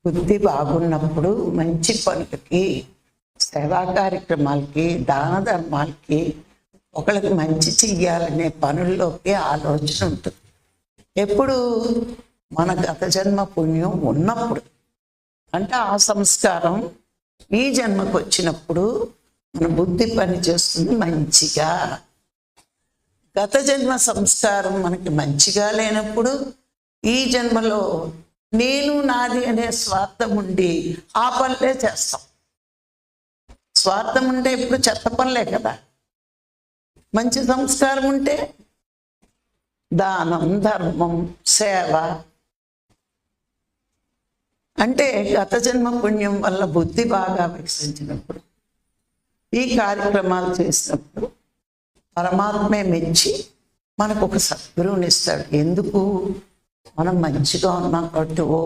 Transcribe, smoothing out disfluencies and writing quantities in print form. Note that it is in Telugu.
బుద్ధి బాగున్నప్పుడు మంచి పనులకి, సేవా కార్యక్రమాలకి, దాన ధర్మాలకి, ఒకళ్ళకి మంచి చెయ్యాలనే పనుల్లోకి ఆలోచన ఉంటుంది. ఎప్పుడు మన గత జన్మ పుణ్యం ఉన్నప్పుడు, అంటే ఆ సంస్కారం ఈ జన్మకు వచ్చినప్పుడు మన బుద్ధి పని చేస్తుంది మంచిగా. గత జన్మ సంస్కారం మనకి మంచిగా లేనప్పుడు ఈ జన్మలో నేను నాది అనే స్వార్థం ఉండి ఆ పనులే చేస్తాం. స్వార్థం ఉంటే ఇప్పుడు చెత్త పనులే కదా. మంచి సంస్కారం ఉంటే దానం, ధర్మం, సేవ. అంటే గత జన్మ పుణ్యం వల్ల బుద్ధి బాగా వికసించినప్పుడు, ఈ కార్యక్రమాలు చేసినప్పుడు పరమాత్మే మెచ్చి మనకు ఒక సద్గురువుని ఇస్తాడు. ఎందుకు? మనం మంచిగా ఉన్నాం కాబట్టి, ఓ